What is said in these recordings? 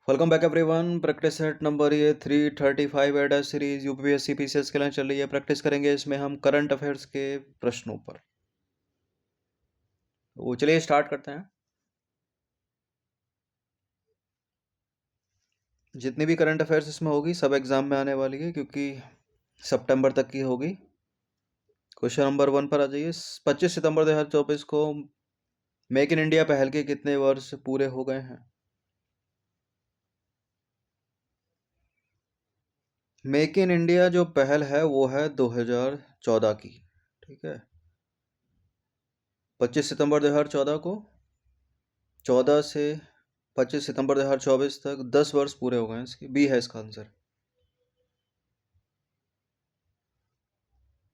Welcome back everyone. Practice set number ये 335 एडा series UPSC PCS के लिए चल रही है। प्रैक्टिस करेंगे इसमें हम करंट अफेयर्स के प्रश्नों पर। वो चलिए स्टार्ट करते हैं। जितनी भी करंट अफेयर्स इसमें होगी सब एग्जाम में आने वाली है, क्योंकि सितंबर तक की होगी। क्वेश्चन नंबर 1 पर आ जाइए। 25 सितंबर 2024 को मेक इन इंडिया पहल के कितने वर्ष पूरे हो गए हैं? मेक इन इंडिया जो पहल है वो है 2014 की। ठीक है, 25 सितंबर 2014 को 14 से 25 सितंबर 2024 तक 10 वर्ष पूरे हो गए हैं। इसकी बी है इसका आंसर।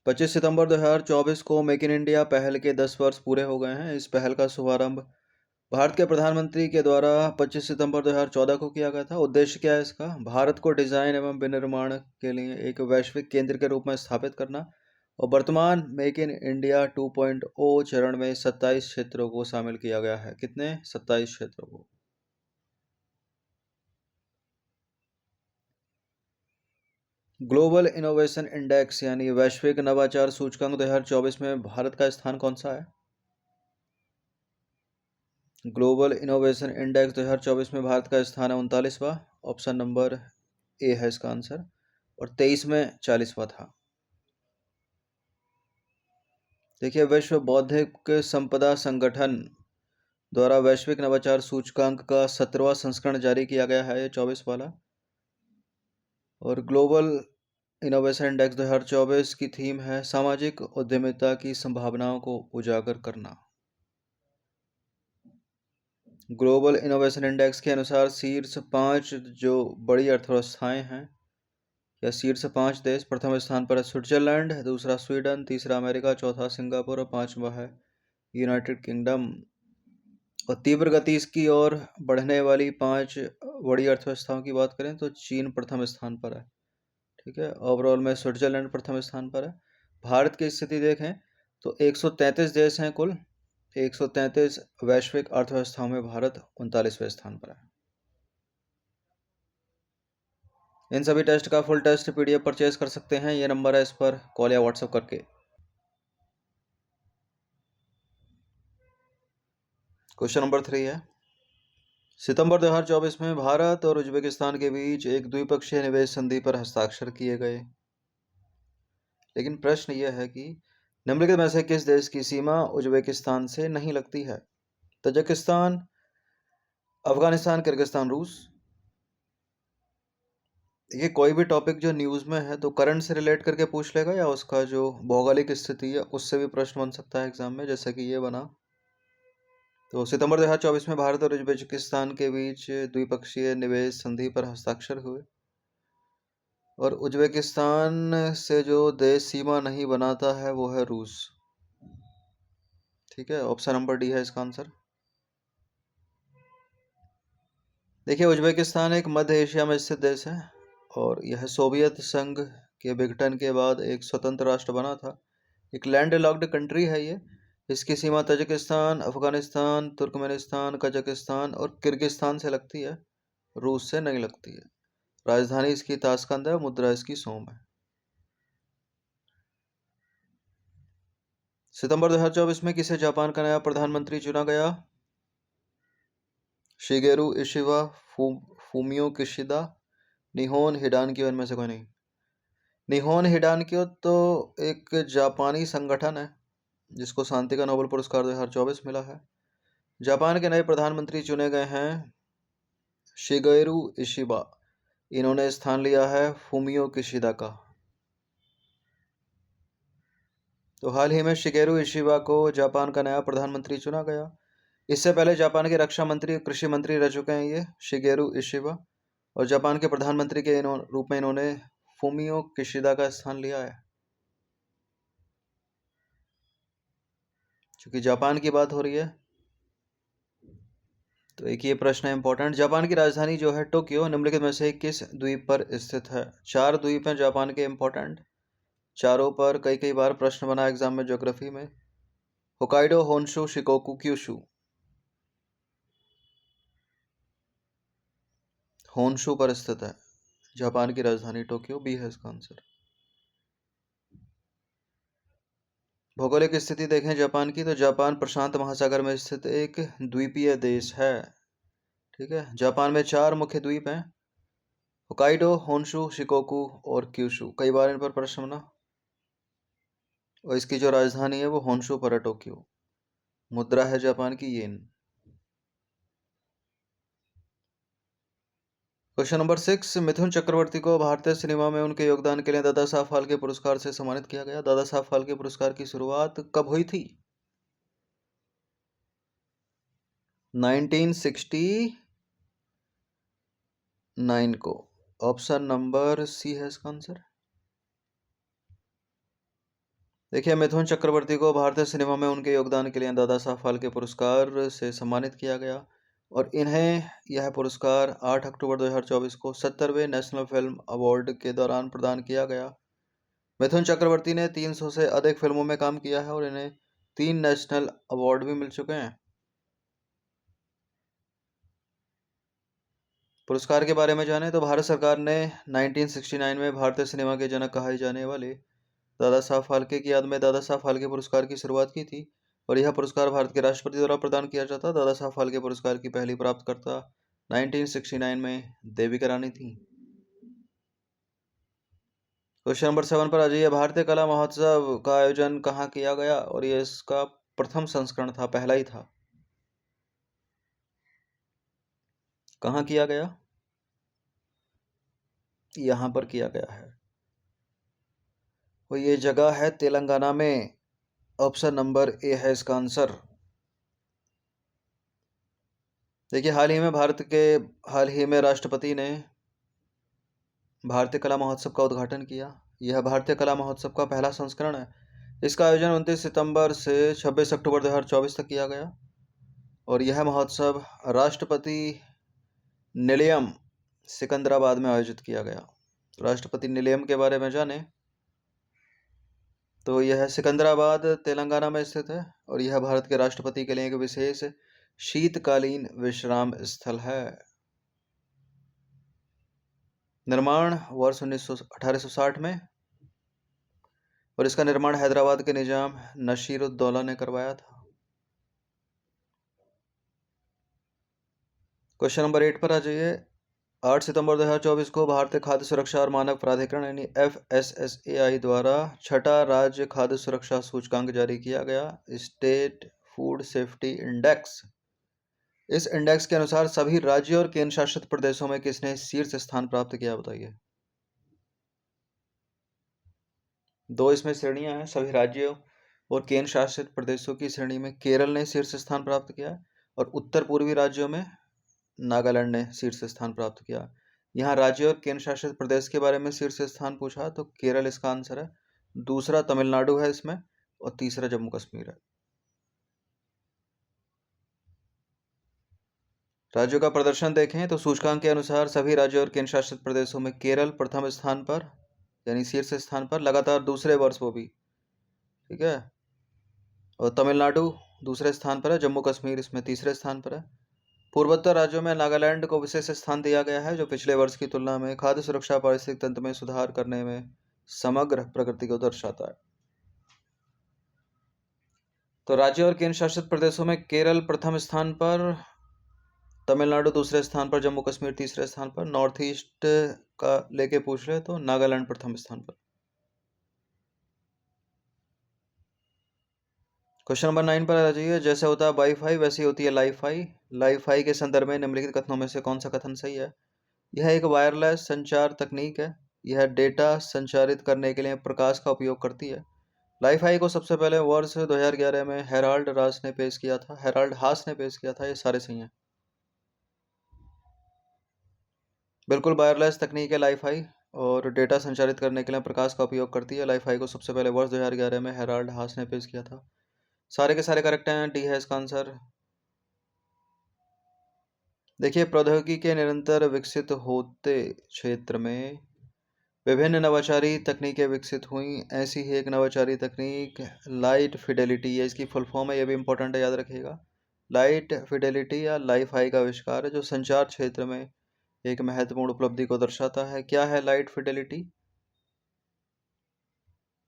25 सितंबर 2024 को मेक इन इंडिया पहल के 10 वर्ष पूरे हो गए हैं। इस पहल का शुभारंभ भारत के प्रधानमंत्री के द्वारा 25 सितंबर 2014 को किया गया था। उद्देश्य क्या है इसका? भारत को डिजाइन एवं विनिर्माण के लिए एक वैश्विक केंद्र के रूप में स्थापित करना। और वर्तमान मेक इन इंडिया 2.0 चरण में 27 क्षेत्रों को शामिल किया गया है। कितने? 27 क्षेत्रों को। ग्लोबल इनोवेशन इंडेक्स यानी वैश्विक नवाचार सूचकांक 2024 में भारत का स्थान कौन सा है? ग्लोबल इनोवेशन इंडेक्स 2024 में भारत का स्थान है 39वां। ऑप्शन नंबर ए है इसका आंसर। और 23 में 40वां था। देखिए, विश्व बौद्धिक संपदा संगठन द्वारा वैश्विक नवाचार सूचकांक का 17वां संस्करण जारी किया गया है, ये 24 वाला। और ग्लोबल इनोवेशन इंडेक्स 2024 की थीम है सामाजिक उद्यमिता की संभावनाओं को उजागर करना। ग्लोबल इनोवेशन इंडेक्स के अनुसार शीर्ष 5 जो बड़ी अर्थव्यवस्थाएं हैं या शीर्ष 5 देश, प्रथम स्थान पर है स्विट्जरलैंड, दूसरा स्वीडन, तीसरा अमेरिका, चौथा सिंगापुर और 5वां है यूनाइटेड किंगडम। और तीव्र गति इसकी और बढ़ने वाली 5 बड़ी अर्थव्यवस्थाओं की बात करें तो चीन प्रथम स्थान पर है। ठीक है, ओवरऑल में स्विट्जरलैंड प्रथम स्थान पर है। भारत की स्थिति देखें तो 133 देश हैं कुल। 133 वैश्विक अर्थव्यवस्थाओं में भारत 39वें स्थान पर है। इन सभी टेस्ट का फुल टेस्ट पीडीएफ परचेज कर सकते हैं। ये नंबर है, इस पर कॉल या व्हाट्सएप करके। क्वेश्चन नंबर 3 है, सितंबर 2024 में भारत और उज्बेकिस्तान के बीच एक द्विपक्षीय निवेश संधि पर हस्ताक्षर किए गए। लेकिन प्रश्न यह है कि निम्नलिखित में से किस देश की सीमा उज्बेकिस्तान से नहीं लगती है? तजाकिस्तान, अफगानिस्तान, किर्गिस्तान, रूस। ये कोई भी टॉपिक जो न्यूज़ में है तो करंट से रिलेट करके पूछ लेगा, या उसका जो भौगोलिक स्थिति है उससे भी प्रश्न बन सकता है एग्जाम में, जैसे कि ये बना। तो सितंबर 2024 में भारत और उज्बेकिस्तान के बीच द्विपक्षीय निवेश संधि पर हस्ताक्षर हुए। और उज्बेकिस्तान से जो देश सीमा नहीं बनाता है वो है रूस। ठीक है, ऑप्शन नंबर डी है इसका आंसर। देखिए, उज्बेकिस्तान एक मध्य एशिया में स्थित देश है और यह सोवियत संघ के विघटन के बाद एक स्वतंत्र राष्ट्र बना था। एक लैंड लॉक्ड कंट्री है ये। इसकी सीमा तजाकिस्तान, अफगानिस्तान, तुर्कमेनिस्तान, कजाकिस्तान और किर्गिस्तान से लगती है, रूस से नहीं लगती है। राजधानी इसकी ताशकंद है, मुद्रा इसकी सोम है। सितंबर 2024 में किसे जापान का नया प्रधानमंत्री चुना गया? शिगेरू इशिवा, फूमियो किशिदा, निहोन हिडानक्यो, इनमें से कोई नहीं। निहोन हिडानक्यो तो एक जापानी संगठन है जिसको शांति का नोबेल पुरस्कार 2024 मिला है। जापान के नए प्रधानमंत्री चुने गए हैं शिगेरू इशिबा। इन्होंने स्थान लिया है फूमियो किशिदा का। तो हाल ही में शिगेरू इशिबा को जापान का नया प्रधानमंत्री चुना गया। इससे पहले जापान के रक्षा मंत्री और कृषि मंत्री रह चुके हैं ये शिगेरू इशिबा, और जापान के प्रधानमंत्री के रूप में इन्होंने फूमियो किशिदा का स्थान लिया है। क्योंकि जापान की बात हो रही है तो एक ये प्रश्न है इंपॉर्टेंट। जापान की राजधानी जो है टोक्यो निम्नलिखित में से किस द्वीप पर स्थित है? 4 द्वीप हैं जापान के इंपॉर्टेंट। चारों पर कई कई बार प्रश्न बना एग्जाम में ज्योग्राफी में। Hokkaido, Honshu, Shikoku, Kyushu. Honshu पर स्थित है। जापान की राजधानी टोक्यो, बी है इसका आंसर। भौगोलिक स्थिति देखें जापान की, तो जापान प्रशांत महासागर में स्थित एक द्वीपीय देश है। ठीक है, जापान में 4 मुख्य द्वीप हैं, होकाइडो, होन्शु, शिकोकू और क्यूशु। कई बार इन पर प्रश्न बना। और इसकी जो राजधानी है वो होन्शु पर है, टोक्यो। मुद्रा है जापान की येन। क्वेश्चन नंबर 6, मिथुन चक्रवर्ती को भारतीय सिनेमा में उनके योगदान के लिए दादा साहब फाल्के पुरस्कार से सम्मानित किया गया। दादा साहब फाल्के पुरस्कार की शुरुआत कब हुई थी? 1969 को। ऑप्शन नंबर सी है इसका आंसर। देखिए, मिथुन चक्रवर्ती को भारतीय सिनेमा में उनके योगदान के लिए दादा साहब फाल्के पुरस्कार से सम्मानित किया गया और इन्हें यह पुरस्कार 8 अक्टूबर 2024 को 70वें नेशनल फिल्म अवार्ड के दौरान प्रदान किया गया। मिथुन चक्रवर्ती ने 300 से अधिक फिल्मों में काम किया है और इन्हें 3 नेशनल अवार्ड भी मिल चुके हैं। पुरस्कार के बारे में जाने तो भारत सरकार ने 1969 में भारतीय सिनेमा के जनक कहे जाने वाले दादा साहब फाल्के की याद में दादा साहब फाल्के पुरस्कार की शुरुआत की थी और यह पुरस्कार भारत के राष्ट्रपति द्वारा प्रदान किया जाता। दादा साहब फाल्के पुरस्कार की पहली प्राप्तकर्ता 1969 में देविका रानी थी। क्वेश्चन नंबर 7 पर आ जाइए। भारतीय कला महोत्सव का आयोजन कहाँ किया गया? और ये इसका प्रथम संस्करण था, पहला ही था। कहाँ किया गया? यहाँ पर किया गया है और ये जगह है तेलंगाना में। ऑप्शन नंबर ए है इसका आंसर। देखिए, हाल ही में राष्ट्रपति ने भारतीय कला महोत्सव का उद्घाटन किया। यह भारतीय कला महोत्सव का पहला संस्करण है। इसका आयोजन 29 सितंबर से 26 अक्टूबर 2024 तक किया गया और यह महोत्सव राष्ट्रपति निलयम सिकंदराबाद में आयोजित किया गया। राष्ट्रपति निलयम के बारे में जाने तो यह सिकंदराबाद तेलंगाना में स्थित है और यह भारत के राष्ट्रपति के लिए एक विशेष शीतकालीन विश्राम स्थल है। निर्माण वर्ष 1860 में और इसका निर्माण हैदराबाद के निजाम नशीरुद्दौला ने करवाया था। क्वेश्चन नंबर 8 पर आ जाइए। 8 सितंबर 2024 को भारतीय खाद्य सुरक्षा और मानक प्राधिकरण यानी FSSAI द्वारा 6ठा राज्य खाद्य सुरक्षा सूचकांक जारी किया गया, स्टेट फूड सेफ्टी इंडेक्स। इस इंडेक्स के अनुसार सभी राज्यों और केंद्र शासित प्रदेशों में किसने शीर्ष स्थान प्राप्त किया, बताइए। 2 इसमें श्रेणियां हैं। सभी राज्यों और केंद्र शासित प्रदेशों की श्रेणी में केरल ने शीर्ष स्थान प्राप्त किया और उत्तर पूर्वी राज्यों में नागालैंड ने शीर्ष स्थान प्राप्त किया। यहाँ राज्य और केंद्र शासित प्रदेश के बारे में शीर्ष स्थान पूछा तो केरल इसका आंसर है। दूसरा तमिलनाडु है इसमें और तीसरा जम्मू कश्मीर है। राज्यों का प्रदर्शन देखें तो सूचकांक के अनुसार सभी राज्यों और केंद्र शासित प्रदेशों में केरल प्रथम स्थान पर यानी शीर्ष स्थान पर लगातार दूसरे वर्ष वो भी, ठीक है। और तमिलनाडु दूसरे स्थान पर है, जम्मू कश्मीर इसमें तीसरे स्थान पर है। पूर्वोत्तर राज्यों में नागालैंड को विशेष स्थान दिया गया है जो पिछले वर्ष की तुलना में खाद्य सुरक्षा पारिस्थितिक तंत्र में सुधार करने में समग्र प्रगति को दर्शाता है। तो राज्यों और केंद्र शासित प्रदेशों में केरल प्रथम स्थान पर, तमिलनाडु दूसरे स्थान पर, जम्मू कश्मीर तीसरे स्थान पर। नॉर्थ ईस्ट का लेके पूछ रहे तो नागालैंड प्रथम स्थान पर। क्वेश्चन नंबर 9 पर आ जाइए। जैसे होता है वाईफाई वैसी होती है लाईफाई। लाईफाई के संदर्भ में निम्नलिखित कथनों में से कौन सा कथन सही है? यह एक वायरलेस संचार तकनीक है। यह डेटा संचारित करने के लिए प्रकाश का उपयोग करती है। लाईफाई को सबसे पहले वर्ष 2011 में हेराल्ड हास ने पेश किया था। ये सारे सही हैं। बिल्कुल वायरलेस तकनीक है लाईफाई और डेटा संचारित करने के लिए प्रकाश का उपयोग करती है। लाईफाई को सबसे पहले वर्ष 2011 में हेराल्ड हास ने पेश किया था। सारे के सारे करेक्ट हैं, डी है इसका आंसर। देखिए, प्रौद्योगिकी के निरंतर विकसित होते क्षेत्र में विभिन्न नवाचारी तकनीकें विकसित हुई। ऐसी ही एक नवाचारी तकनीक लाइट फिडेलिटी है, इसकी फुल फॉर्म है, ये भी इंपॉर्टेंट है, याद रखिएगा। लाइट फिडेलिटी या लाईफाई का आविष्कार है जो संचार क्षेत्र में एक महत्वपूर्ण उपलब्धि को दर्शाता है। क्या है लाइट फिडेलिटी?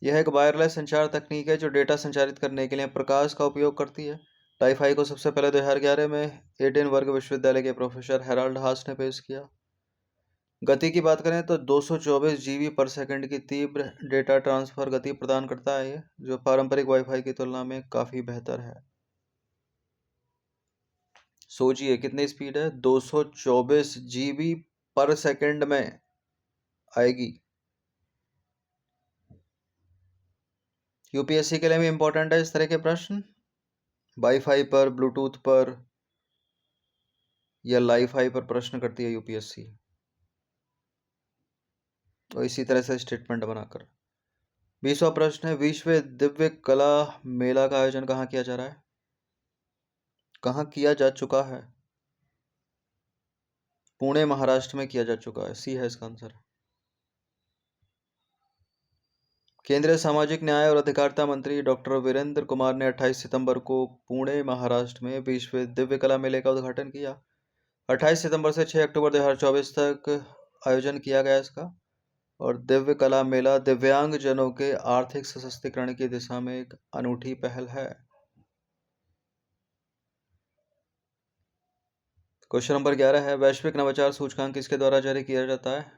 यह एक वायरलेस संचार तकनीक है जो डेटा संचारित करने के लिए प्रकाश का उपयोग करती है। टाइफाई को सबसे पहले 2011 में एडिनबर्ग विश्वविद्यालय के प्रोफेसर हेराल्ड हास ने पेश किया। गति की बात करें तो 224 जीबी पर सेकंड की तीव्र डेटा ट्रांसफर गति प्रदान करता है, जो पारंपरिक वाईफाई की तुलना में काफ़ी बेहतर है। सोचिए कितनी स्पीड है, 224 जीबी पर सेकंड में आएगी। यूपीएससी के लिए भी इंपॉर्टेंट है इस तरह के प्रश्न, वाईफाई पर, ब्लूटूथ पर या लाईफाई पर प्रश्न करती है यूपीएससी, और इसी तरह से स्टेटमेंट बनाकर। 20वां प्रश्न है, विश्व दिव्य कला मेला का आयोजन कहाँ किया जा रहा है? कहाँ किया जा चुका है? पुणे महाराष्ट्र में किया जा चुका है, सी है इसका आंसर। केंद्रीय सामाजिक न्याय और अधिकारिता मंत्री डॉक्टर वीरेंद्र कुमार ने 28 सितंबर को पुणे महाराष्ट्र में विश्व दिव्य कला मेले का उद्घाटन किया। 28 सितंबर से 6 अक्टूबर 2024 तक आयोजन किया गया इसका। और दिव्य कला मेला दिव्यांग जनों के आर्थिक सशक्तिकरण की दिशा में एक अनूठी पहल है। क्वेश्चन नंबर 11 है, वैश्विक नवाचार सूचकांक किसके द्वारा जारी किया जाता है?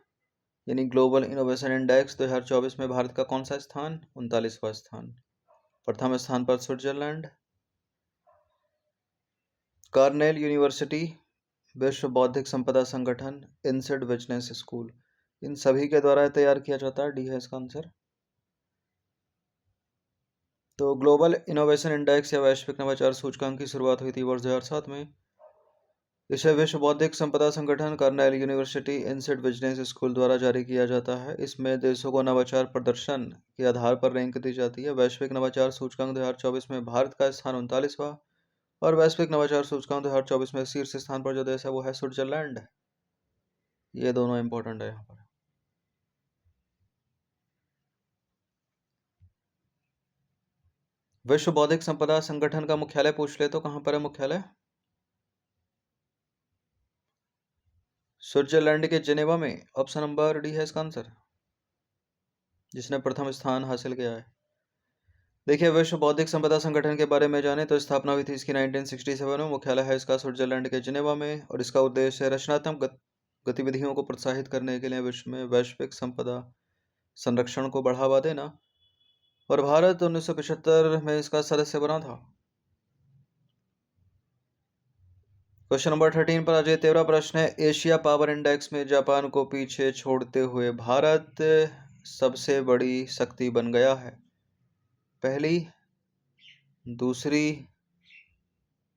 यानी ग्लोबल इनोवेशन इंडेक्स 2024 में भारत का कौन सा स्थान? 39वां स्थान। प्रथम स्थान पर स्विट्जरलैंड। कार्नेल यूनिवर्सिटी, विश्व बौद्धिक संपदा संगठन, इनसेड बिजनेस स्कूल, इन सभी के द्वारा तैयार किया जाता है, डी है इसका आंसर। तो ग्लोबल इनोवेशन इंडेक्स या वैश्विक नवाचार सूचकांक की शुरुआत हुई थी वर्ष 2007 में। इसे विश्व बौद्धिक संपदा संगठन, कार्नेल यूनिवर्सिटी, इनसेड बिजनेस स्कूल द्वारा जारी किया जाता है। इसमें देशों को नवाचार प्रदर्शन के आधार पर रैंक दी जाती है। वैश्विक नवाचार सूचकांक 2024 में भारत का स्थान 39वां, और वैश्विक नवाचार सूचकांक 2024 में शीर्ष स्थान पर जो देश है वो है स्विट्जरलैंड। ये दोनों इंपॉर्टेंट है यहाँ पर। विश्व बौद्धिक संपदा संगठन का मुख्यालय पूछ ले तो कहाँ पर है मुख्यालय? स्विट्जरलैंड के जेनेवा में, ऑप्शन नंबर डी है इसका आंसर, जिसने प्रथम स्थान हासिल किया है। देखिए, विश्व बौद्धिक संपदा संगठन के बारे में जाने तो स्थापना हुई थी इसकी 1967 में। मुख्यालय है इसका स्विट्जरलैंड के जिनेवा में, और इसका उद्देश्य रचनात्मक गतिविधियों को प्रोत्साहित करने के लिए विश्व में वैश्विक संपदा संरक्षण को बढ़ावा देना, और भारत 1975 में इसका सदस्य बना था। क्वेश्चन नंबर 13 पर आज 13वां प्रश्न है, एशिया पावर इंडेक्स में जापान को पीछे छोड़ते हुए भारत सबसे बड़ी शक्ति बन गया है। पहली, दूसरी,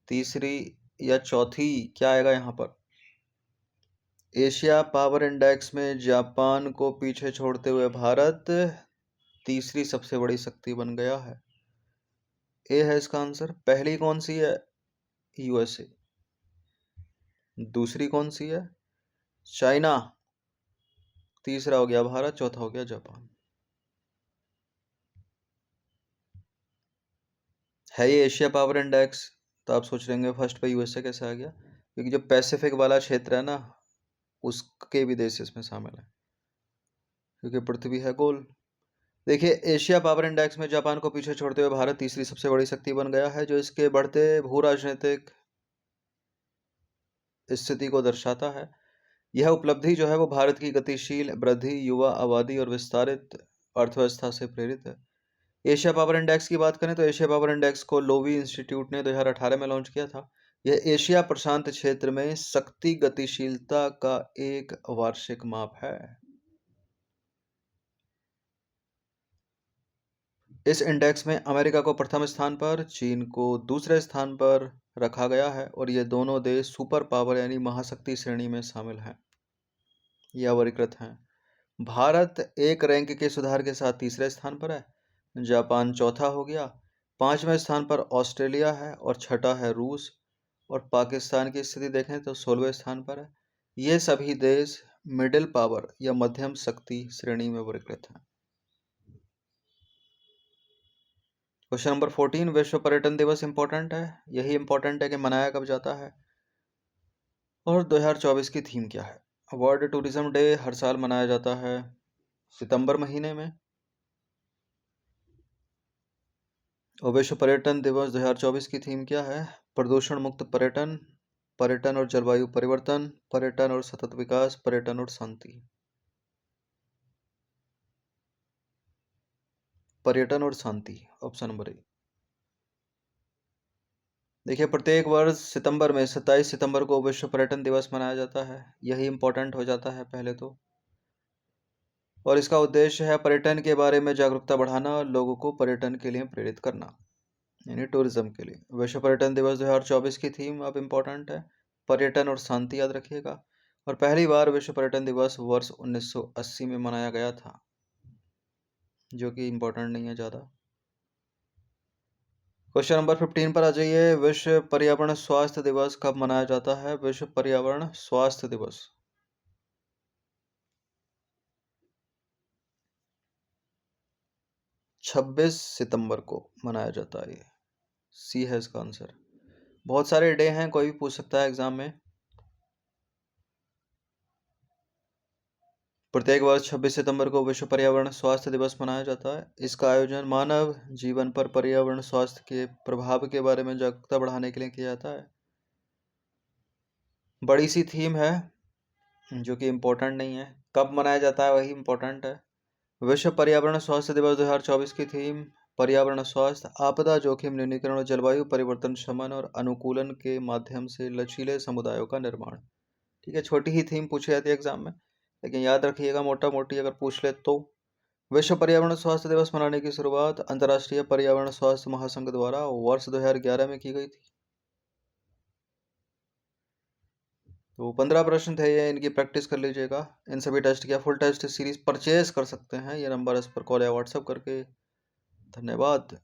तीसरी या चौथी, क्या आएगा यहाँ पर? एशिया पावर इंडेक्स में जापान को पीछे छोड़ते हुए भारत तीसरी सबसे बड़ी शक्ति बन गया है। ए है इसका आंसर। पहली कौन सी है? यूएसए। दूसरी कौन सी है? चाइना। तीसरा हो गया भारत, चौथा हो गया जापान। है ये एशिया पावर इंडेक्स, तो आप सोच रहे फर्स्ट पे यूएसए कैसे आ गया? क्योंकि जो पैसिफिक वाला क्षेत्र है ना, उसके भी देश इसमें शामिल है, क्योंकि पृथ्वी है गोल। देखिए, एशिया पावर इंडेक्स में जापान को पीछे छोड़ते हुए भारत तीसरी सबसे बड़ी शक्ति बन गया है, जो इसके बढ़ते भू राजनीतिक स्थिति को दर्शाता है। यह उपलब्धि जो है वो भारत की गतिशील वृद्धि, युवा आबादी और विस्तारित अर्थव्यवस्था से प्रेरित है। एशिया पावर इंडेक्स की बात करें तो एशिया पावर इंडेक्स को लोवी इंस्टीट्यूट ने 2018 में लॉन्च किया था। यह एशिया प्रशांत क्षेत्र में शक्ति गतिशीलता का एक वार्षिक माप है। इस इंडेक्स में अमेरिका को प्रथम स्थान पर, चीन को दूसरे स्थान पर रखा गया है, और ये दोनों देश सुपर पावर यानी महाशक्ति श्रेणी में शामिल हैं या वर्गीकृत हैं। भारत एक रैंक के सुधार के साथ तीसरे स्थान पर है, जापान चौथा हो गया, पांचवें स्थान पर ऑस्ट्रेलिया है, और छठा है रूस, और पाकिस्तान की स्थिति देखें तो 16वें स्थान पर है। ये सभी देश मिडिल पावर या मध्यम शक्ति श्रेणी में वर्गीकृत हैं। क्वेश्चन नंबर 14, विश्व पर्यटन दिवस इंपॉर्टेंट है। यही इंपॉर्टेंट है कि मनाया कब जाता है, और 2024 की थीम क्या है। वर्ल्ड टूरिज्म डे हर साल मनाया जाता है सितंबर महीने में। और विश्व पर्यटन दिवस 2024 की थीम क्या है? प्रदूषण मुक्त पर्यटन, पर्यटन और जलवायु परिवर्तन, पर्यटन और सतत विकास, पर्यटन और शांति। पर्यटन और शांति, ऑप्शन नंबर ए। देखिए, प्रत्येक वर्ष सितंबर में 27 सितंबर को विश्व पर्यटन दिवस मनाया जाता है। यही इम्पोर्टेंट हो जाता है पहले तो। और इसका उद्देश्य है पर्यटन के बारे में जागरूकता बढ़ाना और लोगों को पर्यटन के लिए प्रेरित करना, यानी टूरिज्म के लिए। विश्व पर्यटन दिवस 2024 की थीम अब इम्पोर्टेंट है, पर्यटन और शांति, याद रखिएगा। और पहली बार विश्व पर्यटन दिवस वर्ष 1980 में मनाया गया था, जो कि इम्पोर्टेंट नहीं है ज़्यादा। क्वेश्चन नंबर 15 पर आ जाइए। विश्व पर्यावरण स्वास्थ्य दिवस कब मनाया जाता है? विश्व पर्यावरण स्वास्थ्य दिवस 26 सितंबर को मनाया जाता है। सी है इसका आंसर। बहुत सारे डे हैं, कोई भी पूछ सकता है एग्जाम में। प्रत्येक वर्ष 26 सितंबर को विश्व पर्यावरण स्वास्थ्य दिवस मनाया जाता है। इसका आयोजन मानव जीवन पर पर्यावरण स्वास्थ्य के प्रभाव के बारे में जागरूकता बढ़ाने के लिए किया जाता है। बड़ी सी थीम है जो कि इम्पोर्टेंट नहीं है, कब मनाया जाता है वही इम्पोर्टेंट है। विश्व पर्यावरण स्वास्थ्य दिवस 2024 की थीम पर्यावरण स्वास्थ्य, आपदा जोखिम न्यूनीकरण और जलवायु परिवर्तन शमन और अनुकूलन के माध्यम से लचीले समुदायों का निर्माण। ठीक है, छोटी ही थीम पूछी जाती है एग्जाम में, लेकिन याद रखिएगा मोटा मोटी अगर पूछ ले तो। विश्व पर्यावरण स्वास्थ्य दिवस मनाने की शुरुआत अंतर्राष्ट्रीय पर्यावरण स्वास्थ्य महासंघ द्वारा वर्ष 2011 में की गई थी। तो 15 प्रश्न थे ये, इनकी प्रैक्टिस कर लीजिएगा। इन सभी टेस्ट की फुल टेस्ट सीरीज परचेज कर सकते हैं, ये नंबर इस पर कॉल या व्हाट्सएप करके। धन्यवाद।